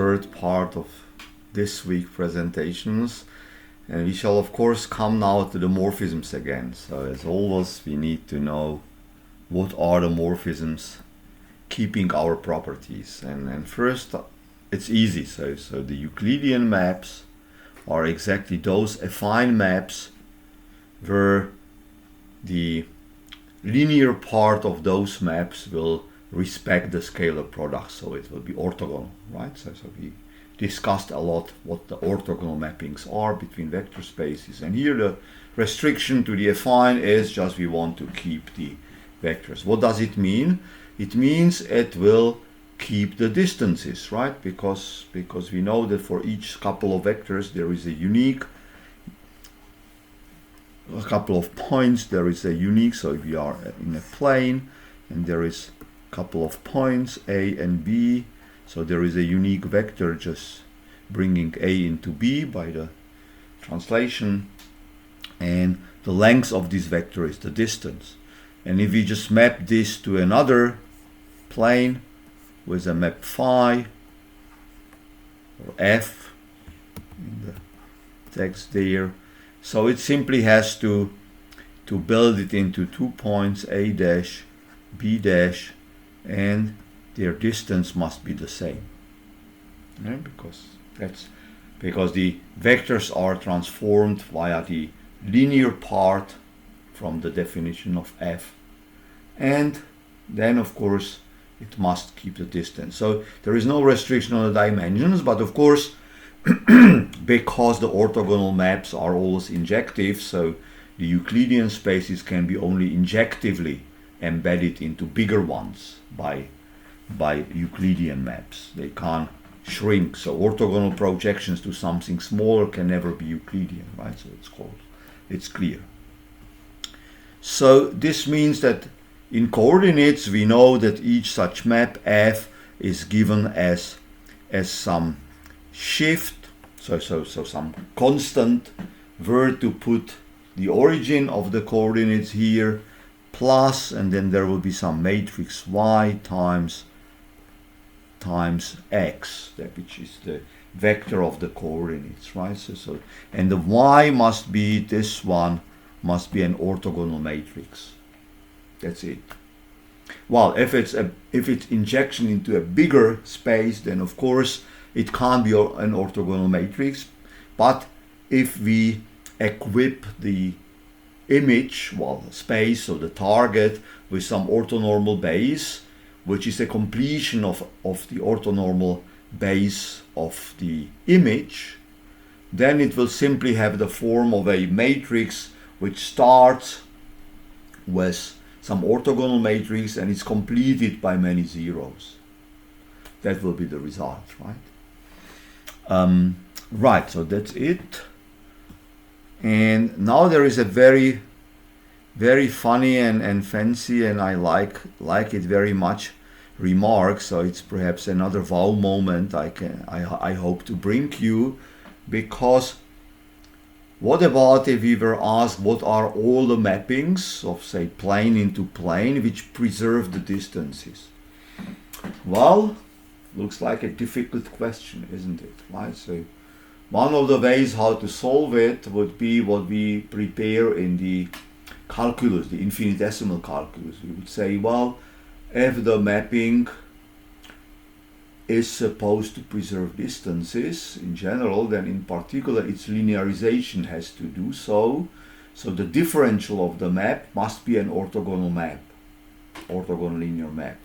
third part of this week's presentations, and we shall of course come now to the morphisms again. So as always, we need to know what are the morphisms keeping our properties. And first, it's easy. So the Euclidean maps are exactly those affine maps where the linear part of those maps will respect the scalar product, so it will be orthogonal, right? So we discussed a lot what the orthogonal mappings are between vector spaces, and here the restriction to the affine is just we want to keep the vectors. What does it mean? It means it will keep the distances, right? Because we know that for each couple of vectors there is a couple of points, there is a unique, so if we are in a plane and there is couple of points A and B, so there is a unique vector just bringing A into B by the translation, and the length of this vector is the distance. And if we just map this to another plane with a map phi or F in the text there, so it simply has to build it into 2 points A dash B dash, and their distance must be the same, because the vectors are transformed via the linear part from the definition of F, and then of course it must keep the distance. So there is no restriction on the dimensions, but of course because the orthogonal maps are always injective, so the Euclidean spaces can be only injectively embedded into bigger ones by Euclidean maps. They can't shrink, so orthogonal projections to something smaller can never be Euclidean, right? So it's clear. So this means that in coordinates we know that each such map F is given as some shift, so some constant where to put the origin of the coordinates here, plus, and then there will be some matrix y times x, which is the vector of the coordinates, right? So and the y must be, this one must be an orthogonal matrix. That's it. Well, if it's injection into a bigger space, then of course it can't be an orthogonal matrix. But if we equip the image, well, the space or the target, with some orthonormal base, which is a completion of the orthonormal base of the image, then it will simply have the form of a matrix which starts with some orthogonal matrix and is completed by many zeros. That will be the result, right? Right, so that's it. And now there is a very, very funny and fancy, and I like it very much, remark. So it's perhaps another wow moment I hope to bring you, because what about if we were asked what are all the mappings of, say, plane into plane which preserve the distances? Well, looks like a difficult question, isn't it? Right? So one of the ways how to solve it would be what we prepare in the calculus, the infinitesimal calculus. We would say, well, if the mapping is supposed to preserve distances in general, then in particular its linearization has to do so. So the differential of the map must be an orthogonal map, orthogonal linear map.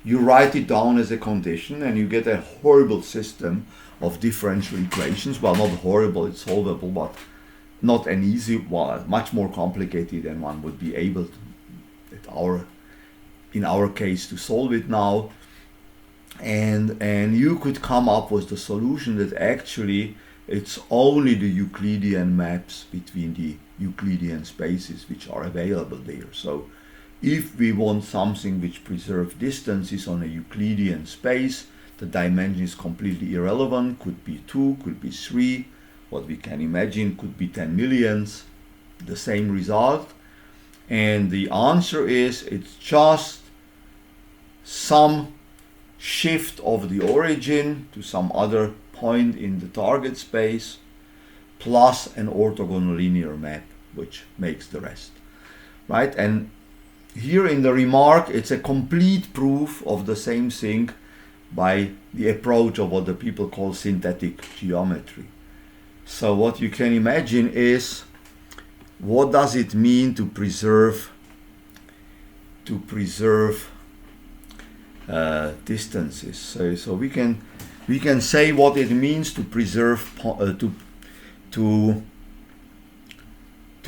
You write it down as a condition and you get a horrible system of differential equations. Well, not horrible, it's solvable, but not an easy, well, much more complicated than one would be able to, in our case, to solve it now. And you could come up with the solution that actually it's only the Euclidean maps between the Euclidean spaces which are available there. So if we want something which preserves distances on a Euclidean space, the dimension is completely irrelevant. Could be 2, could be 3. What we can imagine could be 10 millions. The same result. And the answer is it's just some shift of the origin to some other point in the target space, plus an orthogonal linear map, which makes the rest, right? And here in the remark, it's a complete proof of the same thing by the approach of what the people call synthetic geometry. So what you can imagine is, what does it mean to preserve distances? So we can say what it means to preserve to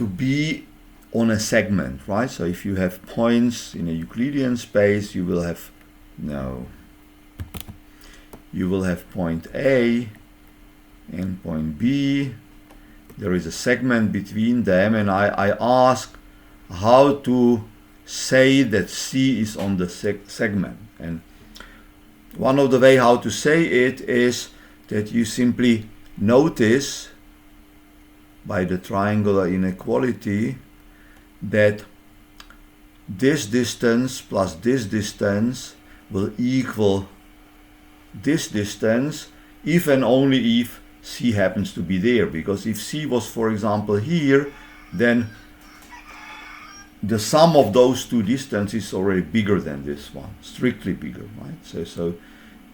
be on a segment, right? So if you have points in a Euclidean space, you will have point A and point B. There is a segment between them, and I ask how to say that C is on the segment. And one of the way how to say it is that you simply notice by the triangular inequality that this distance plus this distance will equal this distance if and only if C happens to be there. Because if C was, for example, here, then the sum of those two distances is already bigger than this one, strictly bigger, right? So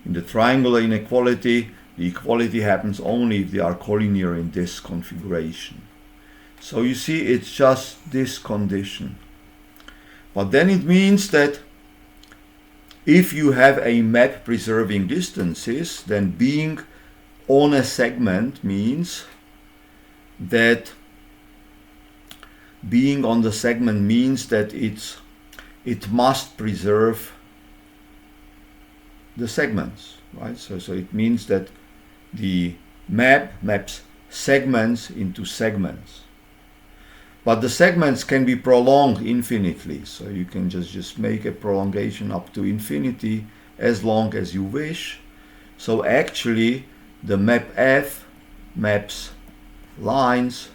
in the triangular inequality, the equality happens only if they are collinear in this configuration. So you see, it's just this condition. But then it means that if you have a map preserving distances, then being on a segment means that being on the segment means that it must preserve the segments, right? So it means that the map maps segments into segments. But the segments can be prolonged infinitely, so you can just make a prolongation up to infinity as long as you wish. So actually the map F maps lines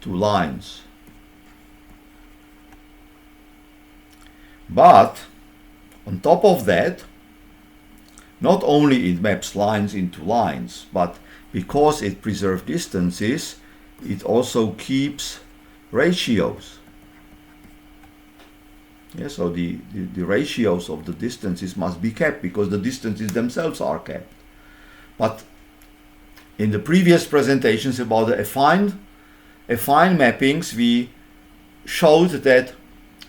to lines. But on top of that, not only it maps lines into lines, but because it preserves distances, it also keeps ratios. Yeah, so the ratios of the distances must be kept because the distances themselves are kept. But in the previous presentations about the affine mappings, we showed that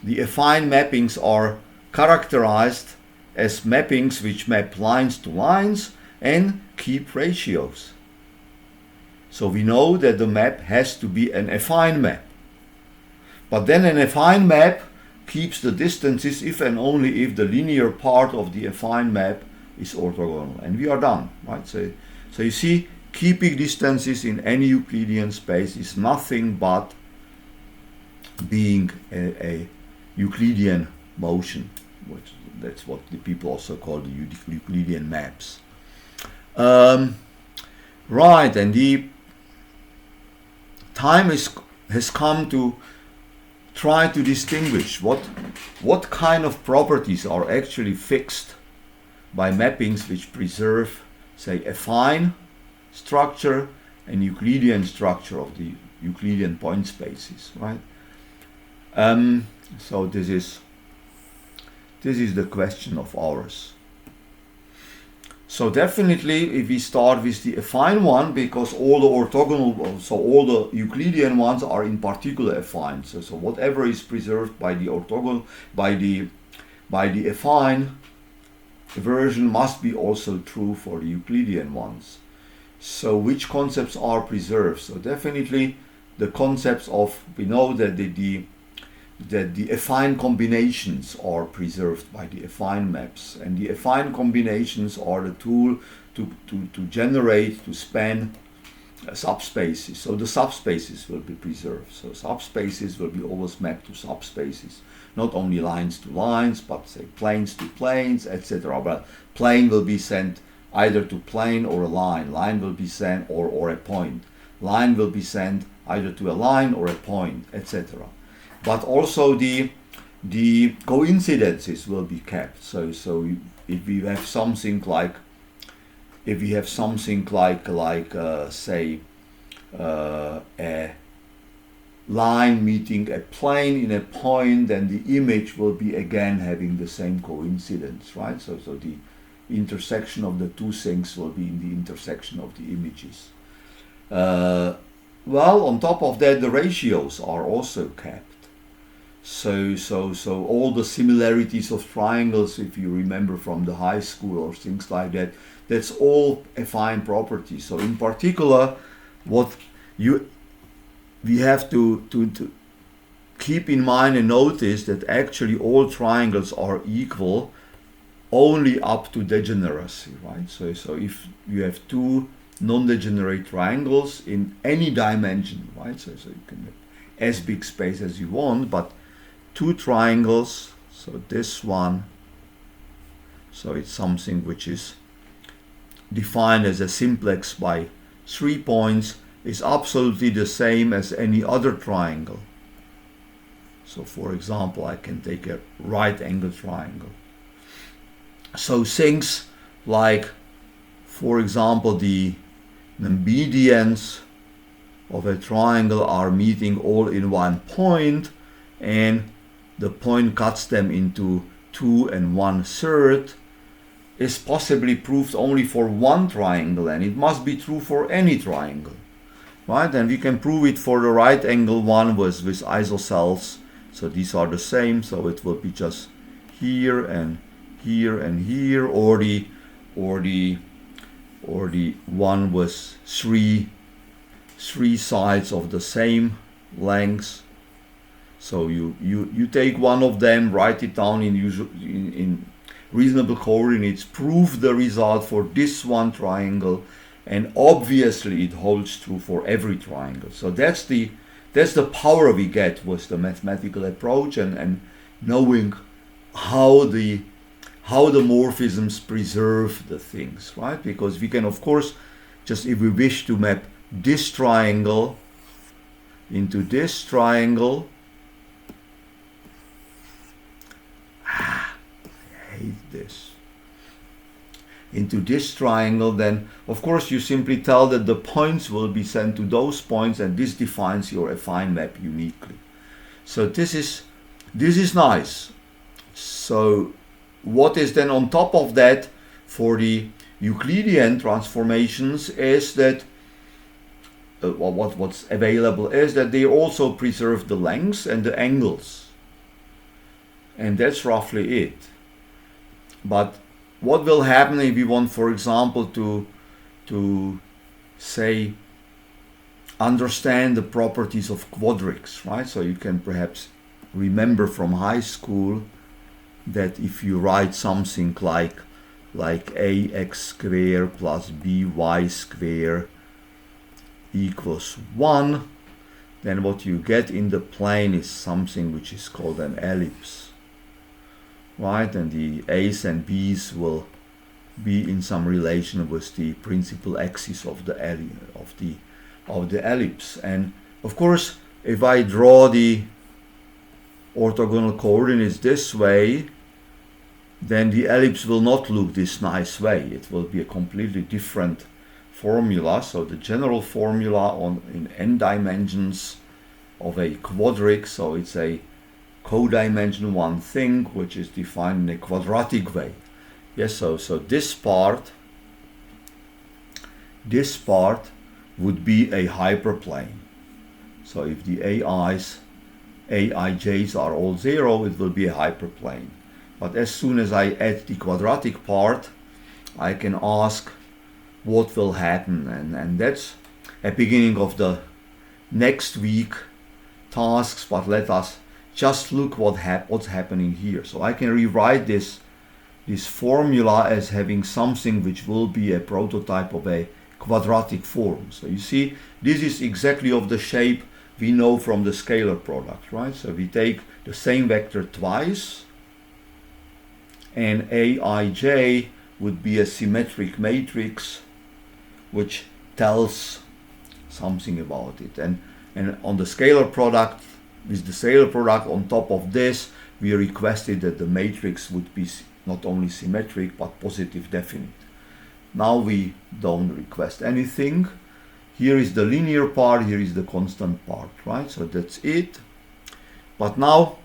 the affine mappings are characterized as mappings which map lines to lines and keep ratios. So we know that the map has to be an affine map. But then an affine map keeps the distances if and only if the linear part of the affine map is orthogonal. And we are done, right? So you see, keeping distances in any Euclidean space is nothing but being a Euclidean motion, which that's what the people also call the Euclidean maps. Right, and the time has come to try to distinguish what kind of properties are actually fixed by mappings which preserve, say, affine structure and Euclidean structure of the Euclidean point spaces, right? So this is the question of ours. So definitely, if we start with the affine one, because all the orthogonal, so all the Euclidean ones are in particular affine. So whatever is preserved by the orthogonal, by the affine version must be also true for the Euclidean ones. So which concepts are preserved? So definitely the concepts of, we know that the affine combinations are preserved by the affine maps, and the affine combinations are the tool to generate, to span subspaces. So the subspaces will be preserved. So subspaces will be always mapped to subspaces, not only lines to lines, but say planes to planes, etc. But plane will be sent either to plane or a line. Line will be sent or a point. Line will be sent either to a line or a point, etc. But also the the coincidences will be kept. So if we have something like, say a line meeting a plane in a point, then the image will be again having the same coincidence, right? So the intersection of the two things will be in the intersection of the images. Well, on top of that, the ratios are also kept. So all the similarities of triangles, if you remember from the high school or things like that, that's all affine property. So in particular, what we have to keep in mind and notice that actually all triangles are equal only up to degeneracy, right? So if you have two non-degenerate triangles in any dimension, right? So you can have as big space as you want, but two triangles, so this one, so it's something which is defined as a simplex by 3 points, is absolutely the same as any other triangle. So for example, I can take a right angle triangle. So things like, for example, the medians of a triangle are meeting all in one point, and the point cuts them into 2 1/3, is possibly proved only for one triangle, and it must be true for any triangle, right? And we can prove it for the right angle one with isocels. So these are the same, so it will be just here and here and here, or the one with three sides of the same length. So you take one of them, write it down in reasonable coordinates, prove the result for this one triangle, and obviously it holds true for every triangle. So that's the power we get with the mathematical approach, and knowing how the morphisms preserve the things, right? Because we can, of course, just if we wish to map this triangle into this triangle, I hate this, into this triangle, then of course you simply tell that the points will be sent to those points, and this defines your affine map uniquely. So this is nice. So what is then on top of that for the Euclidean transformations is that what's available is that they also preserve the lengths and the angles, and that's roughly it. But what will happen if we want, for example, to say understand the properties of quadrics, right? So you can perhaps remember from high school that if you write something like ax squared plus by squared equals 1, then what you get in the plane is something which is called an ellipse, right? And the a's and b's will be in some relation with the principal axis of the ellipse. And of course, if I draw the orthogonal coordinates this way, then the ellipse will not look this nice way. It will be a completely different formula. So the general formula in n dimensions of a quadric, so it's a codimension one thing which is defined in a quadratic way. Yes, so this part would be a hyperplane. So if the aij's are all 0, it will be a hyperplane. But as soon as I add the quadratic part, I can ask what will happen, and that's a beginning of the next week tasks. But let us just look what's happening here. So I can rewrite this formula as having something which will be a prototype of a quadratic form. So you see, this is exactly of the shape we know from the scalar product, right? So we take the same vector twice, and aij would be a symmetric matrix which tells something about it. And on the scalar product, with the scalar product on top of this, we requested that the matrix would be not only symmetric but positive definite. Now we don't request anything. Here is the linear part, here is the constant part, right? So that's it. But now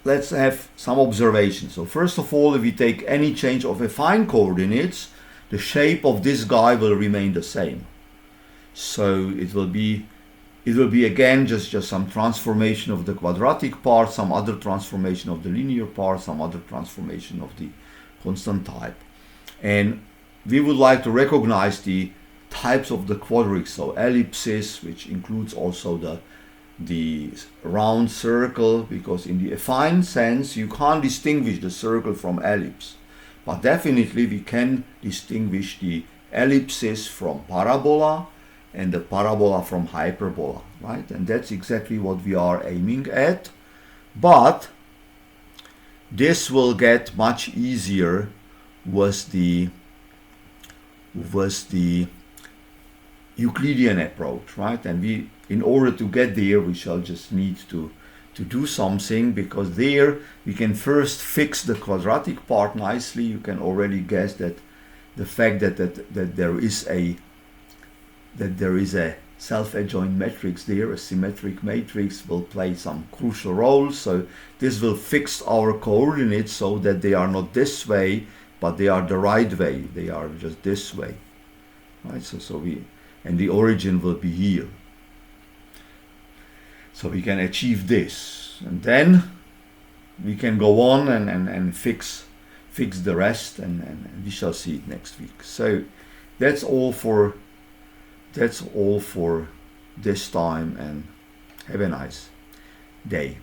let's have some observations. So first of all, if we take any change of affine coordinates, the shape of this guy will remain the same. So it will be again just some transformation of the quadratic part, some other transformation of the linear part, some other transformation of the constant type. And we would like to recognize the types of the quadrics, so ellipses, which includes also the round circle, because in the affine sense you can't distinguish the circle from ellipse, but definitely we can distinguish the ellipses from parabola and the parabola from hyperbola, right? And that's exactly what we are aiming at. But this will get much easier with the Euclidean approach, right? And we, in order to get there, we shall just need to do something, because there we can first fix the quadratic part nicely. You can already guess that the fact that there is a self-adjoint matrix there, a symmetric matrix, will play some crucial role. So this will fix our coordinates so that they are not this way, but they are the right way. They are just this way, right? And the origin will be here. So we can achieve this, and then we can go on and fix the rest, and we shall see it next week. So that's all for this time, and have a nice day.